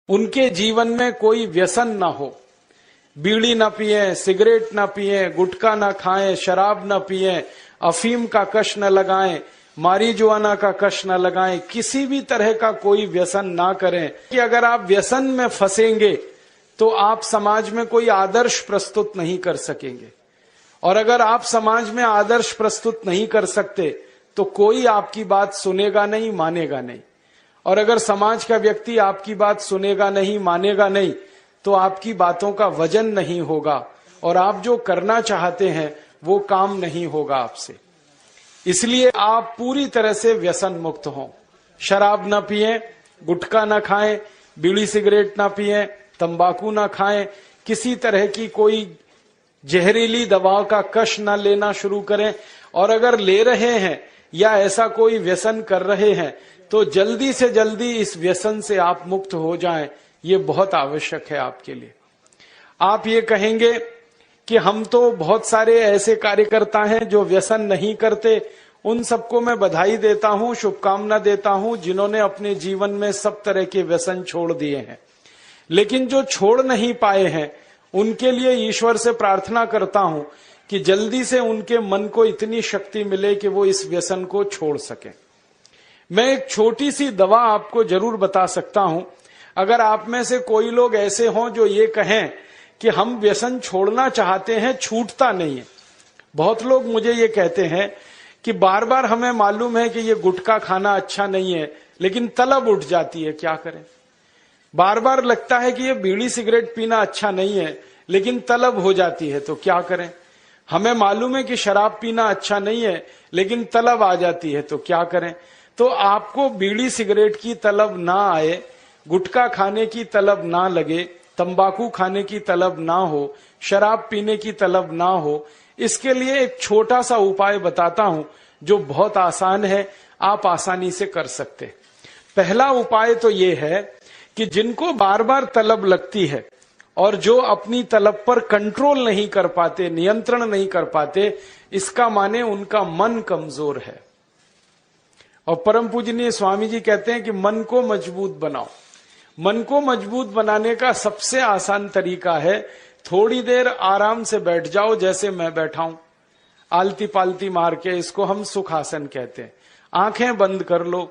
उनके जीवन में कोई व्यसन ना हो, बीड़ी ना पिए, सिगरेट ना पिए, गुटखा ना खाएं, शराब ना पिए, अफीम का कश न लगाएं, मारीजुआना का कश न लगाएं, किसी भी तरह का कोई व्यसन ना करें। कि अगर आप व्यसन में फंसेंगे तो आप समाज में कोई आदर्श प्रस्तुत नहीं कर सकेंगे, और अगर आप समाज में आदर्श प्रस्तुत नहीं कर सकते तो कोई आपकी बात सुनेगा नहीं, मानेगा नहीं। और अगर समाज का व्यक्ति आपकी बात सुनेगा नहीं, मानेगा नहीं, तो आपकी बातों का वजन नहीं होगा और आप जो करना चाहते हैं वो काम नहीं होगा आपसे। इसलिए आप पूरी तरह से व्यसन मुक्त हों। शराब ना पिएं, गुटखा ना खाएं, बीड़ी सिगरेट ना पिएं, तंबाकू ना खाएं, किसी तरह की कोई जहरीली दवाओं का कश ना लेना शुरू करें। और अगर ले रहे हैं या ऐसा कोई व्यसन कर रहे हैं तो जल्दी से जल्दी इस व्यसन से आप मुक्त हो जाएं, ये बहुत आवश्यक है आपके लिए। आप ये कहेंगे कि हम तो बहुत सारे ऐसे कार्यकर्ता हैं जो व्यसन नहीं करते, उन सबको मैं बधाई देता हूं, शुभकामना देता हूं जिन्होंने अपने जीवन में सब तरह के व्यसन छोड़ दिए हैं। लेकिन जो छोड़ नहीं पाए हैं उनके लिए ईश्वर से प्रार्थना करता हूं कि जल्दी से उनके मन को इतनी शक्ति मिले कि वो इस व्यसन को छोड़ सकें। मैं एक छोटी सी दवा आपको जरूर बता सकता हूं। अगर आप में से कोई लोग ऐसे हों जो ये कहें कि हम व्यसन छोड़ना चाहते हैं, छूटता नहीं है। बहुत लोग मुझे ये कहते हैं कि बार बार हमें मालूम है कि ये गुटखा खाना अच्छा नहीं है, लेकिन तलब उठ जाती है, क्या करें। बार बार लगता है कि ये बीड़ी सिगरेट पीना अच्छा नहीं है, लेकिन तलब हो जाती है, तो क्या करें। हमें मालूम है कि शराब पीना अच्छा नहीं है, लेकिन तलब आ जाती है, तो क्या करें। तो आपको बीड़ी सिगरेट की तलब ना आए, गुटखा खाने की तलब ना लगे, तंबाकू खाने की तलब ना हो, शराब पीने की तलब ना हो, इसके लिए एक छोटा सा उपाय बताता हूं जो बहुत आसान है, आप आसानी से कर सकते। पहला उपाय तो ये है कि जिनको बार बार तलब लगती है और जो अपनी तलब पर कंट्रोल नहीं कर पाते, नियंत्रण नहीं कर पाते, इसका माने उनका मन कमजोर है। और परम पूजनीय स्वामी जी कहते हैं कि मन को मजबूत बनाओ। मन को मजबूत बनाने का सबसे आसान तरीका है थोड़ी देर आराम से बैठ जाओ, जैसे मैं बैठा हूं, आलती पालती मार के। इसको हम सुखासन कहते हैं। आंखें बंद कर लो,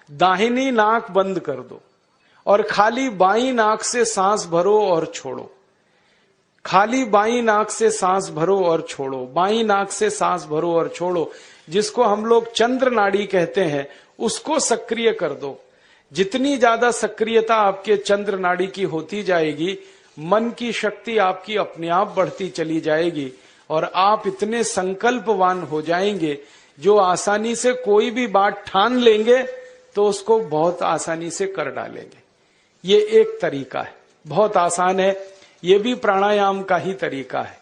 दाहिनी नाक बंद कर दो और खाली बाई नाक से सांस भरो और छोड़ो। खाली बाई नाक से सांस भरो और छोड़ो, बाई नाक से सांस भरो और छोड़ो। जिसको हम लोग चंद्र नाड़ी कहते हैं, उसको सक्रिय कर दो। जितनी ज्यादा सक्रियता आपके चंद्र नाड़ी की होती जाएगी, मन की शक्ति आपकी अपने आप बढ़ती चली जाएगी और आप इतने संकल्पवान हो जाएंगे जो आसानी से कोई भी बात ठान लेंगे तो उसको बहुत आसानी से कर डालेंगे। ये एक तरीका है, बहुत आसान है, ये भी प्राणायाम का ही तरीका है।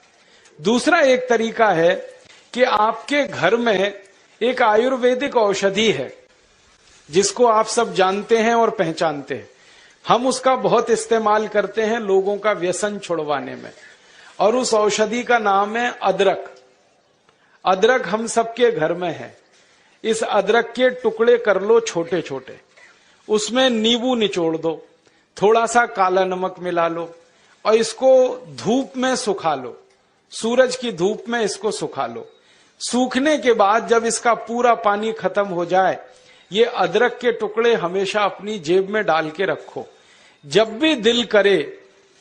दूसरा एक तरीका है कि आपके घर में एक आयुर्वेदिक औषधि है जिसको आप सब जानते हैं और पहचानते हैं। हम उसका बहुत इस्तेमाल करते हैं लोगों का व्यसन छुड़वाने में, और उस औषधि का नाम है अदरक। अदरक हम सबके घर में है। इस अदरक के टुकड़े कर लो छोटे छोटे, उसमें नींबू निचोड़ दो, थोड़ा सा काला नमक मिला लो और इसको धूप में सुखा लो। सूरज की धूप में इसको सुखा लो। सूखने के बाद जब इसका पूरा पानी खत्म हो जाए, ये अदरक के टुकड़े हमेशा अपनी जेब में डाल के रखो। जब भी दिल करे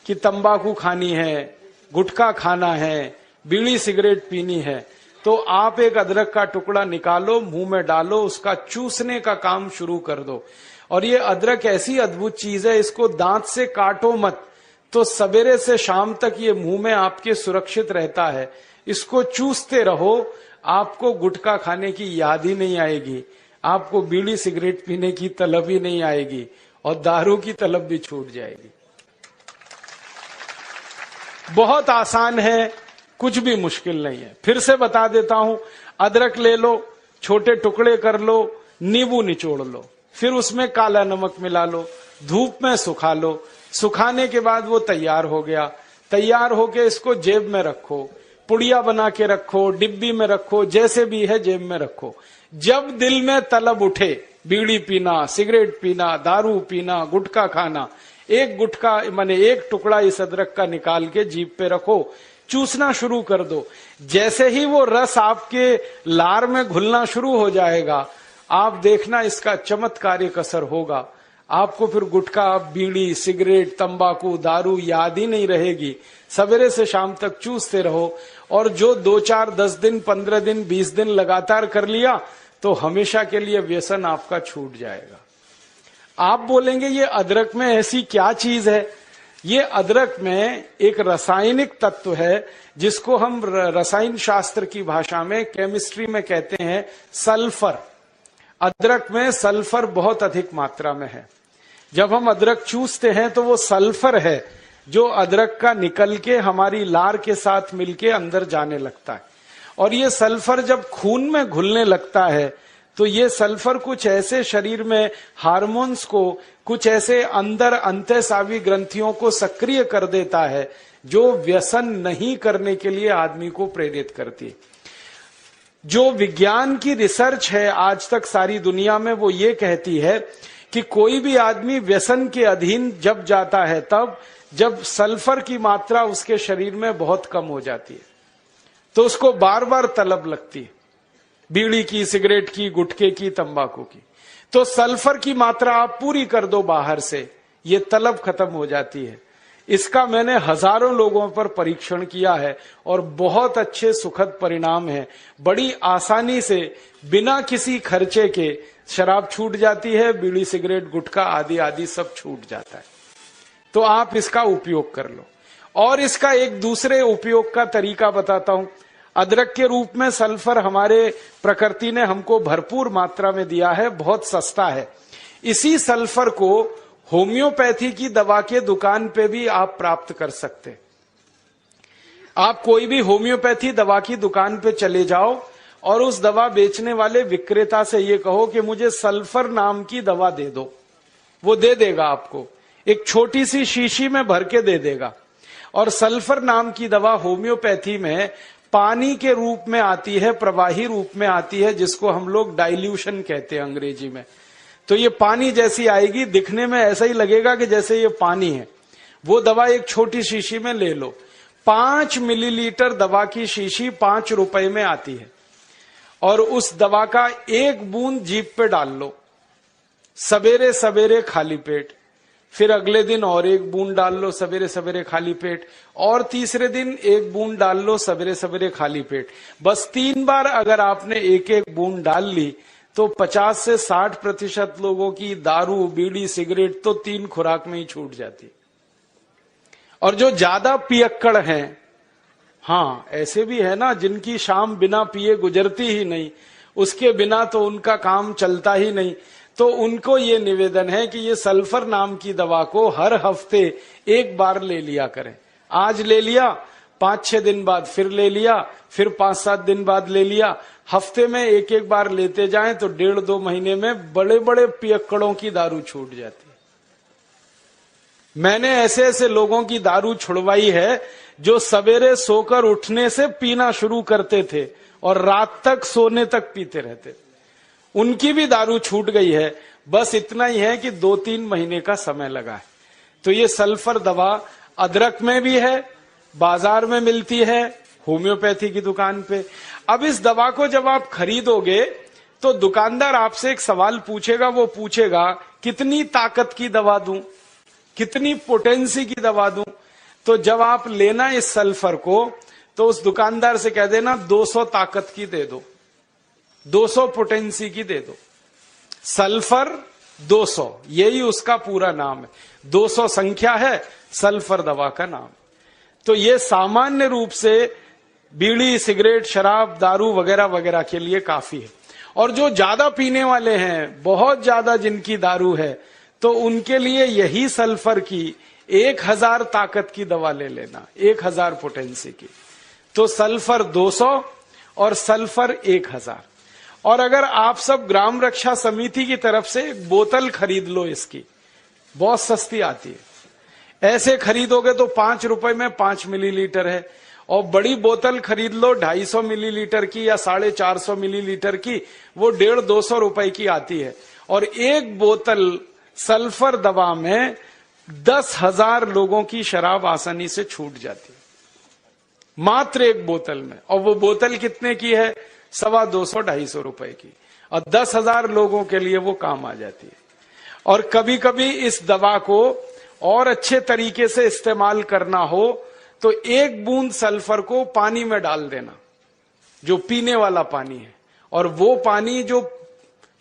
कि तंबाकू खानी है, गुटखा खाना है, बीड़ी सिगरेट पीनी है, तो आप एक अदरक का टुकड़ा निकालो, मुंह में डालो, उसका चूसने का काम शुरू कर दो। और ये अदरक ऐसी अद्भुत चीज है, इसको दांत से काटो मत, तो सवेरे से शाम तक ये मुंह में आपके सुरक्षित रहता है। इसको चूसते रहो, आपको गुटखा खाने की याद ही नहीं आएगी, आपको बीड़ी सिगरेट पीने की तलब ही नहीं आएगी और दारू की तलब भी छूट जाएगी। बहुत आसान है, कुछ भी मुश्किल नहीं है। फिर से बता देता हूं, अदरक ले लो, छोटे टुकड़े कर लो, नींबू निचोड़ लो, फिर उसमें काला नमक मिला लो, धूप में सुखा लो। सुखाने के बाद वो तैयार हो गया। तैयार होके इसको जेब में रखो, पुड़िया बना के रखो, डिब्बी में रखो, जैसे भी है जेब में रखो। जब दिल में तलब उठे बीड़ी पीना, सिगरेट पीना, दारू पीना, गुटखा खाना, एक गुटखा माने एक टुकड़ा इस अदरक का निकाल के जीभ पे रखो, चूसना शुरू कर दो। जैसे ही वो रस आपके लार में घुलना शुरू हो जाएगा, आप देखना इसका चमत्कारिक असर होगा। आपको फिर गुटखा, बीड़ी, सिगरेट, तंबाकू, दारू याद ही नहीं रहेगी। सवेरे से शाम तक चूसते रहो, और जो 2, 4, 10 दिन, 15 दिन, 20 दिन लगातार कर लिया तो हमेशा के लिए व्यसन आपका छूट जाएगा। आप बोलेंगे ये अदरक में ऐसी क्या चीज है? ये अदरक में एक रासायनिक तत्व है जिसको हम रसायन शास्त्र की भाषा में, केमिस्ट्री में कहते हैं सल्फर। अदरक में सल्फर बहुत अधिक मात्रा में है। जब हम अदरक चूसते हैं तो वो सल्फर है जो अदरक का निकल के हमारी लार के साथ मिलके अंदर जाने लगता है। और ये सल्फर जब खून में घुलने लगता है तो ये सल्फर कुछ ऐसे शरीर में हार्मोन्स को, कुछ ऐसे अंदर अंतःस्रावी ग्रंथियों को सक्रिय कर देता है जो व्यसन नहीं करने के लिए आदमी को प्रेरित करती है। जो विज्ञान की रिसर्च है आज तक सारी दुनिया में, वो ये कहती है कि कोई भी आदमी व्यसन के अधीन जब जाता है तब जब सल्फर की मात्रा उसके शरीर में बहुत कम हो जाती है तो उसको बार बार तलब लगती है, बीड़ी की, सिगरेट की, गुटखे की, तंबाकू की। तो सल्फर की मात्रा आप पूरी कर दो बाहर से, ये तलब खत्म हो जाती है। इसका मैंने हजारों लोगों पर परीक्षण किया है और बहुत अच्छे सुखद परिणाम हैं। बड़ी आसानी से बिना किसी खर्चे के शराब छूट जाती है, बीड़ी, सिगरेट, गुटखा आदि आदि सब छूट जाता है। तो आप इसका उपयोग कर लो। और इसका एक दूसरे उपयोग का तरीका बताता हूं। अदरक के रूप में सल्फर हमारे प्रकृति ने हमको भरपूर मात्रा में दिया है, बहुत सस्ता है। इसी सल्फर को होम्योपैथी की दवा के दुकान पे भी आप प्राप्त कर सकते। आप कोई भी होम्योपैथी दवा की दुकान पे चले जाओ और उस दवा बेचने वाले विक्रेता से ये कहो कि मुझे सल्फर नाम की दवा दे दो, वो दे देगा आपको। एक छोटी सी शीशी में भर के दे देगा। और सल्फर नाम की दवा होम्योपैथी में पानी के रूप में आती है, प्रवाही रूप में आती है, जिसको हम लोग डाइल्यूशन कहते हैं अंग्रेजी में। तो ये पानी जैसी आएगी, दिखने में ऐसा ही लगेगा कि जैसे ये पानी है। वो दवा एक छोटी शीशी में ले लो। 5 मिलीलीटर दवा की शीशी 5 रुपए में आती है। और उस दवा का 1 बूंद जीभ पे डाल लो, सवेरे सवेरे खाली पेट। फिर अगले दिन और 1 बूंद डाल लो सवेरे सवेरे खाली पेट, और तीसरे दिन 1 बूंद डाल लो सवेरे सवेरे खाली पेट। बस 3 बार अगर आपने 1-1 बूंद डाल ली तो 50 से 60% लोगों की दारू, बीड़ी, सिगरेट तो 3 खुराक में ही छूट जाती। और जो ज्यादा पियक्कड़ हैं, हाँ ऐसे भी है ना जिनकी शाम बिना पिए गुजरती ही नहीं, उसके बिना तो उनका काम चलता ही नहीं, तो उनको ये निवेदन है कि ये सल्फर नाम की दवा को हर हफ्ते 1 बार ले लिया करें। आज ले लिया, 5-6 दिन बाद फिर ले लिया, फिर 5-7 दिन बाद ले लिया। हफ्ते में 1-1 बार लेते जाएं तो 1.5-2 महीने में बड़े बड़े पियक्कड़ों की दारू छूट जाती है। मैंने ऐसे ऐसे लोगों की दारू छुड़वाई है जो सवेरे सोकर उठने से पीना शुरू करते थे और रात तक सोने तक पीते रहते। उनकी भी दारू छूट गई है। बस इतना ही है कि 2-3 महीने का समय लगा है। तो ये सल्फर दवा अदरक में भी है, बाजार में मिलती है, होम्योपैथी की दुकान पे। अब इस दवा को जब आप खरीदोगे तो दुकानदार आपसे एक सवाल पूछेगा। वो पूछेगा कितनी ताकत की दवा दूं, कितनी पोटेंसी की दवा दूं। तो जब आप लेना इस सल्फर को तो उस दुकानदार से कह देना 200 ताकत की दे दो, 200 पोटेंसी की दे दो। सल्फर 200, यही उसका पूरा नाम है। 200 संख्या है, सल्फर दवा का नाम। तो ये सामान्य रूप से बीड़ी, सिगरेट, शराब, दारू वगैरह वगैरह के लिए काफी है। और जो ज्यादा पीने वाले हैं, बहुत ज्यादा जिनकी दारू है, तो उनके लिए यही सल्फर की 1000 ताकत की दवा ले लेना, 1000 पोटेंसी की। तो सल्फर 200 और सल्फर 1000। और अगर आप सब ग्राम रक्षा समिति की तरफ से एक बोतल खरीद लो, इसकी बहुत सस्ती आती है। ऐसे खरीदोगे तो 5 रुपए में 5 मिलीलीटर है। और बड़ी बोतल खरीद लो 250 मिलीलीटर की या 450 मिलीलीटर की, वो 150-200 रुपए की आती है। और एक बोतल सल्फर दवा में 10,000 लोगों की शराब आसानी से छूट जाती है, मात्र एक बोतल में। और वो बोतल कितने की है? 250-250 रुपए की, और 10,000 लोगों के लिए वो काम आ जाती है। और कभी कभी इस दवा को और अच्छे तरीके से इस्तेमाल करना हो तो एक बूंद सल्फर को पानी में डाल देना, जो पीने वाला पानी है, और वो पानी जो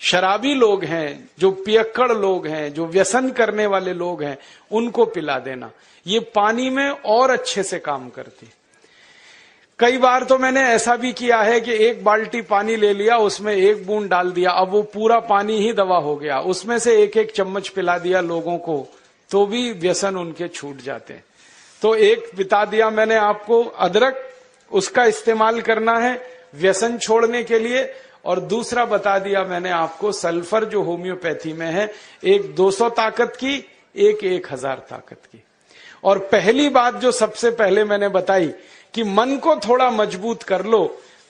शराबी लोग हैं, जो पियक्कड़ लोग हैं, जो व्यसन करने वाले लोग हैं, उनको पिला देना। ये पानी में और अच्छे से काम करती है। कई बार तो मैंने ऐसा भी किया है कि एक बाल्टी पानी ले लिया, उसमें एक बूंद डाल दिया, अब वो पूरा पानी ही दवा हो गया, उसमें से एक एक चम्मच पिला दिया लोगों को, तो भी व्यसन उनके छूट जाते हैं। तो एक बता दिया मैंने आपको, अदरक, उसका इस्तेमाल करना है व्यसन छोड़ने के लिए, और दूसरा बता दिया मैंने आपको सल्फर, जो होम्योपैथी में है, एक 200 ताकत की, एक 1000 ताकत की। और पहली बात जो सबसे पहले मैंने बताई कि मन को थोड़ा मजबूत कर लो,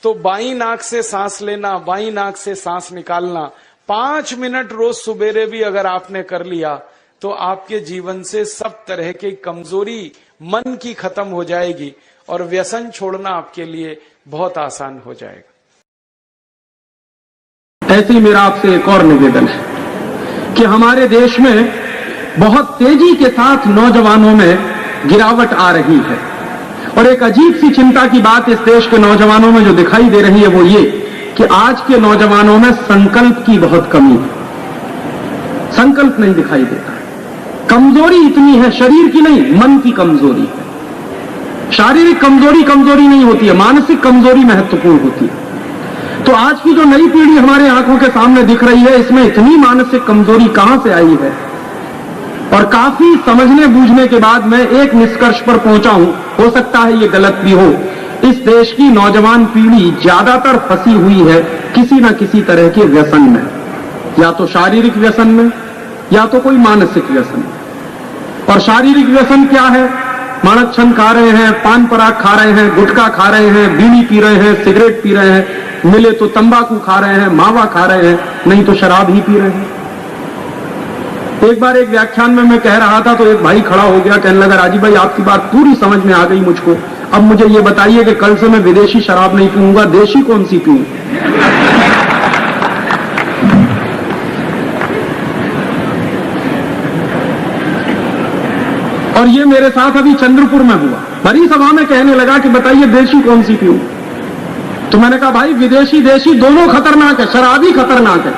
तो बाईं नाक से सांस लेना, बाईं नाक से सांस निकालना 5 मिनट रोज सुबेरे भी अगर आपने कर लिया तो आपके जीवन से सब तरह की कमजोरी मन की खत्म हो जाएगी और व्यसन छोड़ना आपके लिए बहुत आसान हो जाएगा। ऐसे ही मेरा आपसे एक और निवेदन है कि हमारे देश में बहुत तेजी के साथ नौजवानों में गिरावट आ रही है, और एक अजीब सी चिंता की बात इस देश के नौजवानों में जो दिखाई दे रही है वो ये कि आज के नौजवानों में संकल्प की बहुत कमी है। संकल्प नहीं दिखाई देता, कमजोरी इतनी है, शरीर की नहीं, मन की कमजोरी है। शारीरिक कमजोरी नहीं होती है, मानसिक कमजोरी महत्वपूर्ण होती है। तो आज की जो नई पीढ़ी हमारे आंखों के सामने दिख रही है, इसमें इतनी मानसिक कमजोरी कहां से आई है? और काफी समझने बूझने के बाद मैं एक निष्कर्ष पर पहुंचा हूं, हो सकता है ये गलत भी हो, इस देश की नौजवान पीढ़ी ज्यादातर फंसी हुई है किसी न किसी तरह के व्यसन में, या तो शारीरिक व्यसन में या तो कोई मानसिक व्यसन। और शारीरिक व्यसन क्या है? मानक छन खा रहे हैं, पान पराग खा रहे हैं, गुटखा खा रहे हैं, बीड़ी पी रहे हैं, सिगरेट पी रहे हैं, मिले तो तंबाकू खा रहे हैं, मावा खा रहे हैं, नहीं तो शराब ही पी रहे हैं। एक बार एक व्याख्यान में मैं कह रहा था तो एक भाई खड़ा हो गया, कहने लगा, राजीव भाई आपकी बात पूरी समझ में आ गई मुझको, अब मुझे ये बताइए कि कल से मैं विदेशी शराब नहीं पीऊंगा, देशी कौन सी पीऊं? और ये मेरे साथ अभी चंद्रपुर में हुआ, बड़ी सभा में कहने लगा कि बताइए देशी कौन सी पीऊं? तो मैंने कहा भाई विदेशी देशी दोनों खतरनाक है, शराब ही खतरनाक है।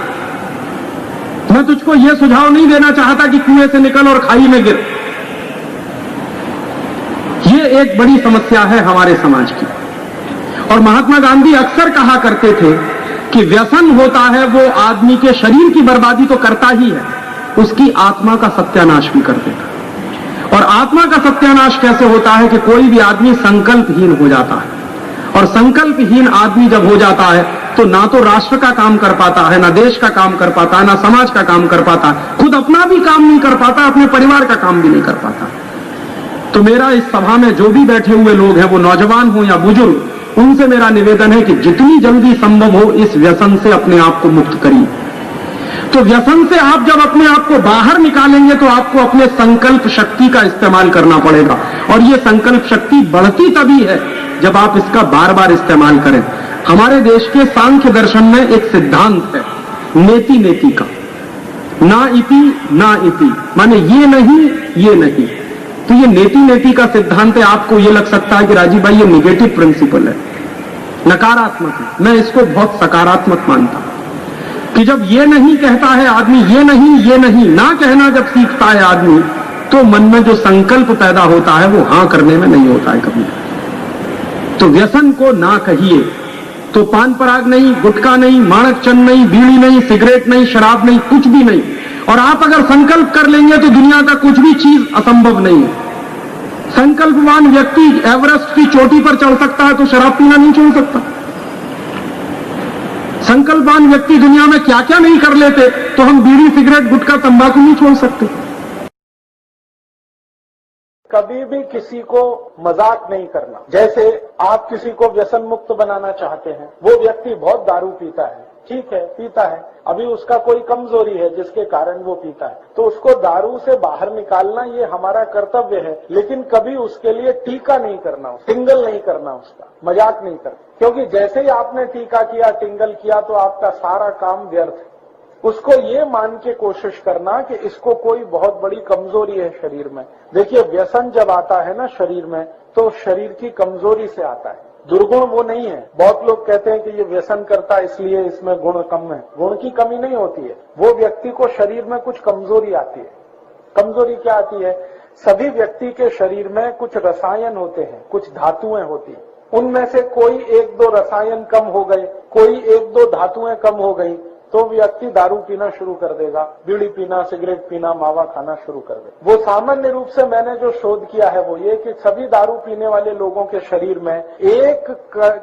मैं तुझको यह सुझाव नहीं देना चाहता कि कुएं से निकल और खाई में गिर। यह एक बड़ी समस्या है हमारे समाज की। और महात्मा गांधी अक्सर कहा करते थे कि व्यसन होता है वो आदमी के शरीर की बर्बादी तो करता ही है, उसकी आत्मा का सत्यानाश भी कर देता है। और आत्मा का सत्यानाश कैसे होता है कि कोई भी आदमी संकल्पहीन हो जाता है, और संकल्पहीन आदमी जब हो जाता है तो ना तो राष्ट्र का काम कर पाता है, ना देश का काम कर पाता है, ना समाज का काम कर पाता है, खुद अपना भी काम नहीं कर पाता, अपने परिवार का काम भी नहीं कर पाता। तो मेरा इस सभा में जो भी बैठे हुए लोग हैं, वो नौजवान हो या बुजुर्ग, उनसे मेरा निवेदन है कि जितनी जल्दी संभव हो इस व्यसन से अपने आप को मुक्त करिए। तो व्यसन से आप जब अपने आप को बाहर निकालेंगे तो आपको अपने संकल्प शक्ति का इस्तेमाल करना पड़ेगा, और ये संकल्प शक्ति बढ़ती तभी है जब आप इसका बार बार इस्तेमाल करें। हमारे देश के सांख्य दर्शन में एक सिद्धांत है नेति नेति का, ना इति, माने ये नहीं। तो ये नेति नेति का सिद्धांत है। आपको ये लग सकता है कि राजीव भाई ये निगेटिव प्रिंसिपल है, नकारात्मक है। मैं इसको बहुत सकारात्मक मानता हूं कि जब ये नहीं कहता है आदमी, ये नहीं ना कहना जब सीखता है आदमी, तो मन में जो संकल्प पैदा होता है वो हां करने में नहीं होता है कभी। तो व्यसन को ना कहिए, तो पान पराग नहीं, गुटखा नहीं, माणक चंद नहीं, बीड़ी नहीं, सिगरेट नहीं, शराब नहीं, कुछ भी नहीं। और आप अगर संकल्प कर लेंगे तो दुनिया का कुछ भी चीज असंभव नहीं है। संकल्पवान व्यक्ति एवरेस्ट की चोटी पर चढ़ सकता है तो शराब पीना नहीं छोड़ सकता। संकल्पवान व्यक्ति दुनिया में क्या क्या नहीं कर लेते, तो हम बीड़ी, सिगरेट, गुटखा, तंबाकू नहीं छोड़ सकते। कभी भी किसी को मजाक नहीं करना। जैसे आप किसी को व्यसन मुक्त बनाना चाहते हैं, वो व्यक्ति बहुत दारू पीता है, ठीक है, पीता है, अभी उसका कोई कमजोरी है जिसके कारण वो पीता है, तो उसको दारू से बाहर निकालना ये हमारा कर्तव्य है, लेकिन कभी उसके लिए टीका नहीं करना, टिंगल नहीं करना, उसका मजाक नहीं करना, क्योंकि जैसे ही आपने टीका किया, टिंगल किया, तो आपका सारा काम व्यर्थ है। उसको ये मान के कोशिश करना कि इसको कोई बहुत बड़ी कमजोरी है शरीर में। देखिए, व्यसन जब आता है ना शरीर में, तो शरीर की कमजोरी से आता है, दुर्गुण वो नहीं है। बहुत लोग कहते हैं कि ये व्यसन करता है इसलिए इसमें गुण कम है। गुण की कमी नहीं होती है, वो व्यक्ति को शरीर में कुछ कमजोरी आती है। कमजोरी क्या आती है? सभी व्यक्ति के शरीर में कुछ रसायन होते हैं, कुछ धातुएं होती हैं, उनमें से कोई एक दो रसायन कम हो गए, कोई एक दो धातुएं कम हो गई, तो व्यक्ति दारू पीना शुरू कर देगा, बीड़ी पीना, सिगरेट पीना, मावा खाना शुरू कर देगा। वो सामान्य रूप से मैंने जो शोध किया है वो ये कि सभी दारू पीने वाले लोगों के शरीर में एक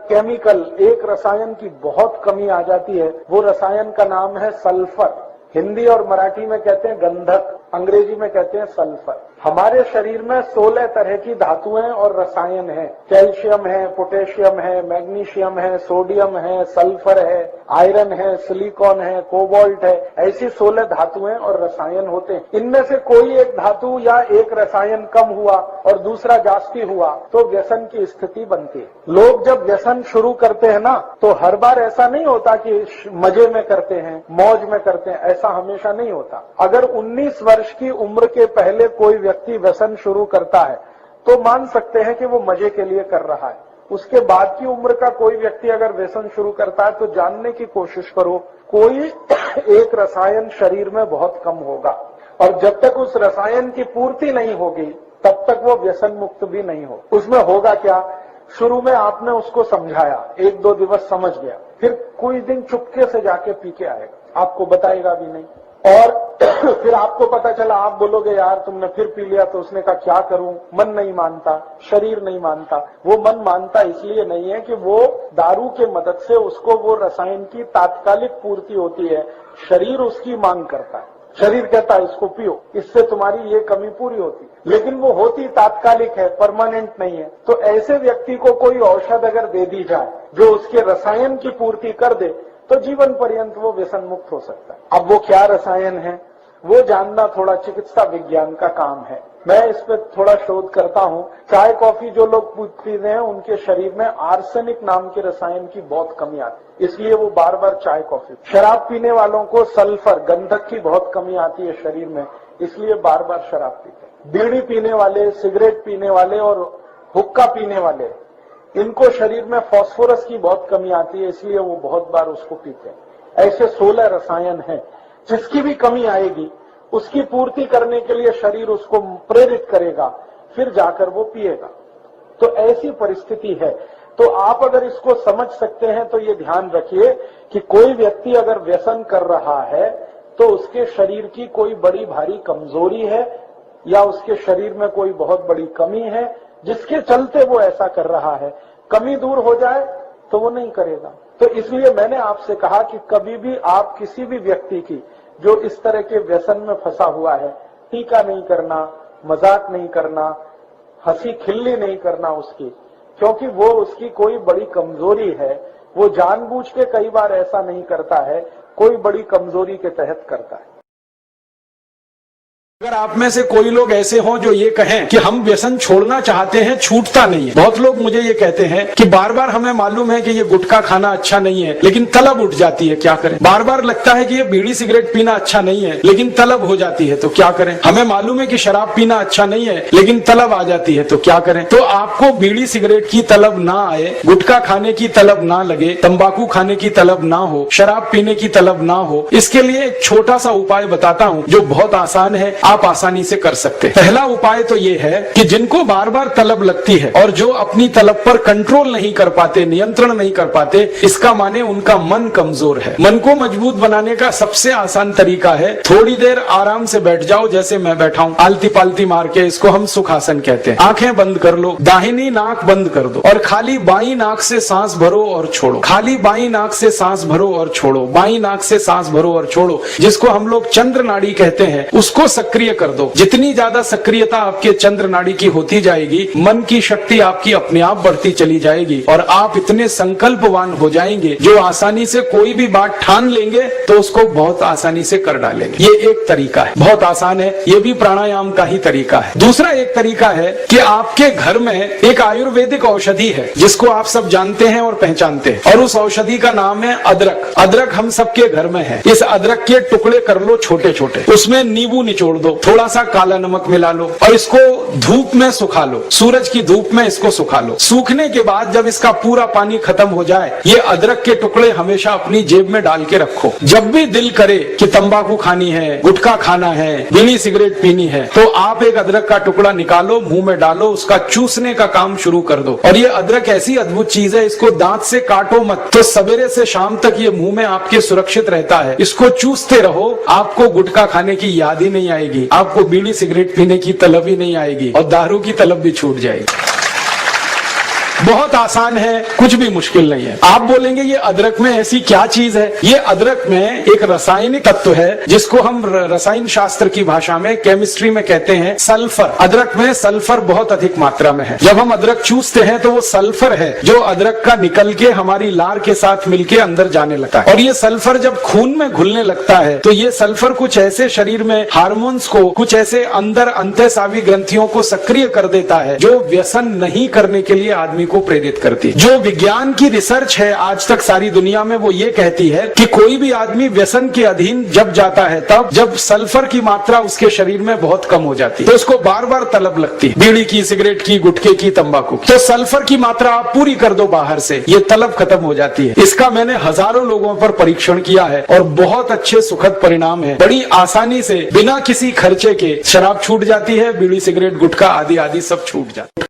केमिकल, एक रसायन की बहुत कमी आ जाती है। वो रसायन का नाम है सल्फर। हिंदी और मराठी में कहते हैं गंधक, अंग्रेजी में कहते हैं सल्फर। हमारे शरीर में 16 तरह की धातुएं और रसायन हैं। कैल्शियम है, पोटेशियम है, मैग्नीशियम है, सोडियम है, सल्फर है, आयरन है, सिलिकॉन है, कोबाल्ट है, ऐसी 16 धातुएं और रसायन होते हैं। इनमें से कोई एक धातु या एक रसायन कम हुआ और दूसरा जास्ती हुआ तो व्यसन की स्थिति बनती है। लोग जब व्यसन शुरू करते हैं ना, तो हर बार ऐसा नहीं होता कि मजे में करते हैं, मौज में करते हैं, ऐसा हमेशा नहीं होता। अगर 19 वर्ष की उम्र के पहले कोई व्यक्ति व्यसन शुरू करता है तो मान सकते हैं कि वो मजे के लिए कर रहा है। उसके बाद की उम्र का कोई व्यक्ति अगर व्यसन शुरू करता है तो जानने की कोशिश करो, कोई एक रसायन शरीर में बहुत कम होगा, और जब तक उस रसायन की पूर्ति नहीं होगी तब तक वो व्यसन मुक्त भी नहीं हो। उसमें होगा क्या? शुरू में आपने उसको समझाया, 1-2 दिवस समझ गया, फिर कुछ दिन चुपके से जाके पी के आएगा, आपको बताएगा भी नहीं, और फिर आपको पता चला, आप बोलोगे यार तुमने फिर पी लिया, तो उसने कहा क्या करूं, मन नहीं मानता, शरीर नहीं मानता। वो मन मानता इसलिए नहीं है कि वो दारू के मदद से उसको वो रसायन की तात्कालिक पूर्ति होती है, शरीर उसकी मांग करता है, शरीर कहता है इसको पियो, इससे तुम्हारी ये कमी पूरी होती, लेकिन वो होती तात्कालिक है, परमानेंट नहीं है। तो ऐसे व्यक्ति को कोई औषध अगर दे दी जाए जो उसके रसायन की पूर्ति कर दे तो जीवन पर्यंत वो व्यसन मुक्त हो सकता है। अब वो क्या रसायन है वो जानना थोड़ा चिकित्सा विज्ञान का काम है। मैं इस पर थोड़ा शोध करता हूँ। चाय कॉफी जो लोग पीते हैं उनके शरीर में आर्सेनिक नाम के रसायन की बहुत कमी आती है, इसलिए वो बार बार चाय कॉफी। शराब पीने वालों को सल्फर, गंधक की बहुत कमी आती है शरीर में, इसलिए बार बार शराब पीते हैं। बीड़ी पीने वाले, सिगरेट पीने वाले और हुक्का पीने वाले, इनको शरीर में फास्फोरस की बहुत कमी आती है, इसलिए वो बहुत बार उसको पीते हैं। ऐसे 16 रसायन हैं, जिसकी भी कमी आएगी उसकी पूर्ति करने के लिए शरीर उसको प्रेरित करेगा, फिर जाकर वो पिएगा। तो ऐसी परिस्थिति है। तो आप अगर इसको समझ सकते हैं तो ये ध्यान रखिए कि कोई व्यक्ति अगर व्यसन कर रहा है तो उसके शरीर की कोई बड़ी भारी कमजोरी है या उसके शरीर में कोई बहुत बड़ी कमी है जिसके चलते वो ऐसा कर रहा है। कमी दूर हो जाए तो वो नहीं करेगा। तो इसलिए मैंने आपसे कहा कि कभी भी आप किसी भी व्यक्ति की जो इस तरह के व्यसन में फंसा हुआ है, टीका नहीं करना, मजाक नहीं करना, हंसी खिल्ली नहीं करना उसकी, क्योंकि वो उसकी कोई बड़ी कमजोरी है। वो जानबूझ के कई बार ऐसा नहीं करता है, कोई बड़ी कमजोरी के तहत करता है। अगर आप में से कोई लोग ऐसे हों जो ये कहें कि हम व्यसन छोड़ना चाहते हैं, छूटता नहीं है। बहुत लोग मुझे ये कहते हैं कि बार बार हमें मालूम है कि ये गुटखा खाना अच्छा नहीं है, लेकिन तलब उठ जाती है, क्या करें। बार बार लगता है कि ये बीड़ी सिगरेट पीना अच्छा नहीं है, लेकिन तलब हो जाती है, तो क्या करें। हमें मालूम है कि शराब पीना अच्छा नहीं है, लेकिन तलब आ जाती है, तो क्या करें। तो आपको बीड़ी सिगरेट की तलब ना आए, गुटखा खाने की तलब ना लगे, तंबाकू खाने की तलब ना हो, शराब पीने की तलब ना हो, इसके लिए एक छोटा सा उपाय बताता हूँ जो बहुत आसान है, आप आसानी से कर सकते हैं। पहला उपाय तो ये है कि जिनको बार बार तलब लगती है और जो अपनी तलब पर कंट्रोल नहीं कर पाते, नियंत्रण नहीं कर पाते, इसका माने उनका मन कमजोर है। मन को मजबूत बनाने का सबसे आसान तरीका है थोड़ी देर आराम से बैठ जाओ, जैसे मैं बैठा हूं, आलती पालती मार के, इसको हम सुखासन कहते हैं। आंखें बंद कर लो, दाहिनी नाक बंद कर दो और खाली बाई नाक से सांस भरो और छोड़ो। खाली बाई नाक से सांस भरो और छोड़ो, बाई नाक से सांस भरो और छोड़ो, जिसको हम लोग चंद्र नाड़ी कहते हैं, उसको सक्रिय सक्रिय कर दो। जितनी ज्यादा सक्रियता आपके चंद्र नाड़ी की होती जाएगी, मन की शक्ति आपकी अपने आप बढ़ती चली जाएगी और आप इतने संकल्पवान हो जाएंगे जो आसानी से कोई भी बात ठान लेंगे तो उसको बहुत आसानी से कर डालेंगे। ये एक तरीका है, बहुत आसान है, ये भी प्राणायाम का ही तरीका है। दूसरा एक तरीका है कि आपके घर में एक आयुर्वेदिक औषधि है जिसको आप सब जानते हैं और पहचानते हैं, और उस औषधि का नाम है अदरक। अदरक हम सबके घर में है। इस अदरक के टुकड़े कर लो छोटे छोटे, उसमें नींबू निचोड़ दो, थोड़ा सा काला नमक मिला लो और इसको धूप में सुखा लो, सूरज की धूप में इसको सुखा लो। सूखने के बाद जब इसका पूरा पानी खत्म हो जाए, ये अदरक के टुकड़े हमेशा अपनी जेब में डाल के रखो। जब भी दिल करे कि तंबाकू खानी है, गुटखा खाना है, बीड़ी सिगरेट पीनी है, तो आप एक अदरक का टुकड़ा निकालो, मुंह में डालो, उसका चूसने का काम शुरू कर दो। और ये अदरक ऐसी अद्भुत चीज है, इसको दांत से काटो मत, तो सवेरे से शाम तक ये मुंह में आपके सुरक्षित रहता है। इसको चूसते रहो, आपको गुटखा खाने की याद ही नहीं आएगी, आपको बीड़ी सिगरेट पीने की तलब ही नहीं आएगी और दारू की तलब भी छूट जाएगी। बहुत आसान है, कुछ भी मुश्किल नहीं है। आप बोलेंगे ये अदरक में ऐसी क्या चीज है? ये अदरक में एक रासायनिक तत्व है जिसको हम रसायन शास्त्र की भाषा में, केमिस्ट्री में कहते हैं सल्फर। अदरक में सल्फर बहुत अधिक मात्रा में है। जब हम अदरक चूसते हैं तो वो सल्फर है जो अदरक का निकल के हमारी लार के साथ मिलके अंदर जाने लगता है, और ये सल्फर जब खून में घुलने लगता है तो ये सल्फर कुछ ऐसे शरीर में हार्मोन्स को, कुछ ऐसे अंदर अंतःस्रावी ग्रंथियों को सक्रिय कर देता है जो व्यसन नहीं करने के लिए आदमी को प्रेरित करती है। जो विज्ञान की रिसर्च है आज तक सारी दुनिया में, वो ये कहती है कि कोई भी आदमी व्यसन के अधीन जब जाता है तब जब सल्फर की मात्रा उसके शरीर में बहुत कम हो जाती है तो उसको बार बार तलब लगती है, बीड़ी की, सिगरेट की, गुटखे की, तंबाकू की। तो सल्फर की मात्रा आप पूरी कर दो बाहर से, ये तलब खत्म हो जाती है। इसका मैंने हजारों लोगों पर परीक्षण किया है और बहुत अच्छे सुखद परिणाम है। बड़ी आसानी से बिना किसी खर्चे के शराब छूट जाती है, बीड़ी सिगरेट गुटखा आदि आदि सब छूट जाती है।